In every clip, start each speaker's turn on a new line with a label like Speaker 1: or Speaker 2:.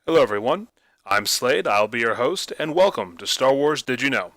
Speaker 1: Hello everyone, I'm Slade, I'll be your host, and welcome to Star Wars Did You Know?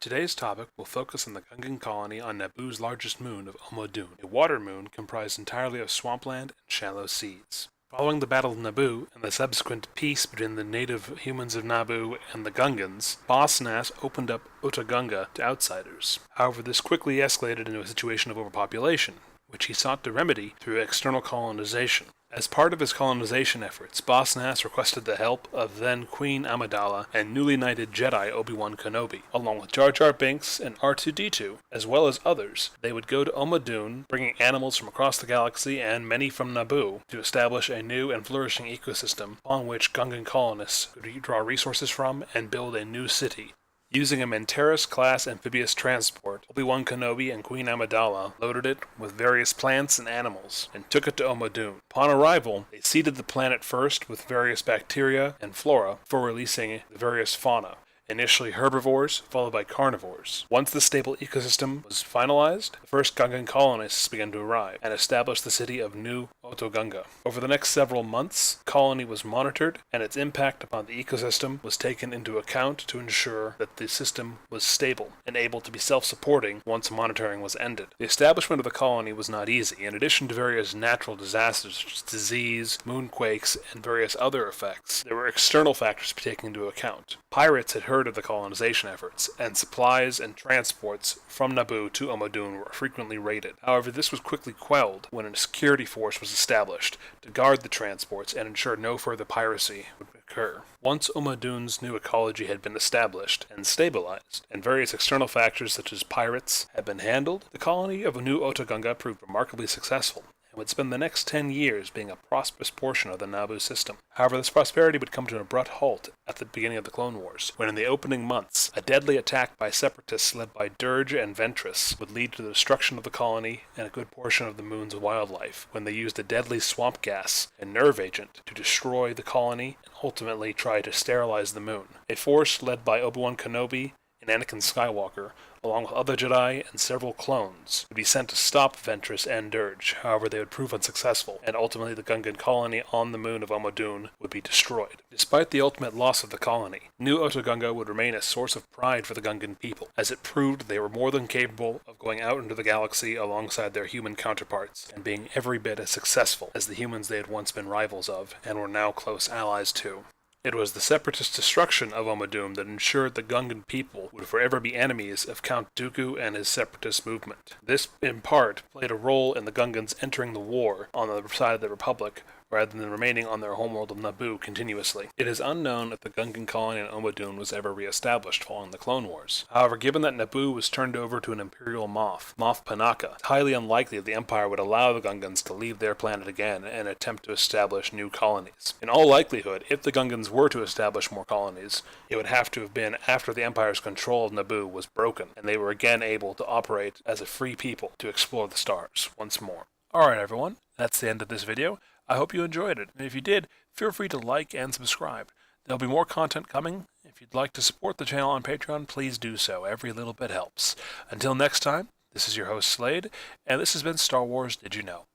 Speaker 1: Today's topic will focus on the Gungan colony on Naboo's largest moon of Ohma-D'un, a water moon comprised entirely of swampland and shallow seas. Following the Battle of Naboo and the subsequent peace between the native humans of Naboo and the Gungans, Boss Nass opened up Otoh to outsiders. However, this quickly escalated into a situation of overpopulation, which he sought to remedy through external colonization. As part of his colonization efforts, Boss Nass requested the help of then Queen Amidala and newly knighted Jedi Obi-Wan Kenobi, along with Jar Jar Binks and R2-D2, as well as others. They would go to Ohma-D'un, bringing animals from across the galaxy and many from Naboo to establish a new and flourishing ecosystem upon which Gungan colonists could draw resources from and build a new city. Using a Mantaris-class amphibious transport, Obi-Wan Kenobi and Queen Amidala loaded it with various plants and animals, and took it to Ohma-D'un. Upon arrival, they seeded the planet first with various bacteria and flora before releasing the various fauna. Initially herbivores, followed by carnivores. Once the stable ecosystem was finalized, the first Gungan colonists began to arrive and establish the city of New Otoh. Over the next several months, the colony was monitored, and its impact upon the ecosystem was taken into account to ensure that the system was stable and able to be self-supporting once monitoring was ended. The establishment of the colony was not easy. In addition to various natural disasters such as disease, moonquakes, and various other effects, there were external factors to be taken into account. Pirates had heard of the colonization efforts, and supplies and transports from Naboo to Ohma-D'un were frequently raided. However, this was quickly quelled when a security force was established to guard the transports and ensure no further piracy would occur. Once Ohma-Dun's new ecology had been established and stabilized, and various external factors such as pirates had been handled, the colony of New Otoh proved remarkably successful, and would spend the next 10 years being a prosperous portion of the Naboo system. However, this prosperity would come to an abrupt halt at the beginning of the Clone Wars, when in the opening months, a deadly attack by separatists led by Dirge and Ventress would lead to the destruction of the colony and a good portion of the moon's wildlife, when they used a deadly swamp gas and nerve agent to destroy the colony and ultimately try to sterilize the moon. A force led by Obi-Wan Kenobi and Anakin Skywalker, along with other Jedi and several clones, would be sent to stop Ventress and Dirge. However, they would prove unsuccessful, and ultimately the Gungan colony on the moon of Ohma-D'un would be destroyed. Despite the ultimate loss of the colony, New Otoh would remain a source of pride for the Gungan people, as it proved they were more than capable of going out into the galaxy alongside their human counterparts, and being every bit as successful as the humans they had once been rivals of, and were now close allies to. It was the separatist destruction of Ohma-D'un that ensured the Gungan people would forever be enemies of Count Dooku and his separatist movement. This, in part, played a role in the Gungans entering the war on the side of the Republic, rather than remaining on their homeworld of Naboo continuously. It is unknown if the Gungan colony in Ohma-D'un was ever re-established following the Clone Wars. However, given that Naboo was turned over to an Imperial Moff Panaka, it's highly unlikely that the Empire would allow the Gungans to leave their planet again and attempt to establish new colonies. In all likelihood, if the Gungans were to establish more colonies, it would have to have been after the Empire's control of Naboo was broken, and they were again able to operate as a free people to explore the stars once more. Alright everyone, that's the end of this video. I hope you enjoyed it, and if you did, feel free to like and subscribe. There'll be more content coming. If you'd like to support the channel on Patreon, please do so. Every little bit helps. Until next time, this is your host Slade, and this has been Star Wars Did You Know?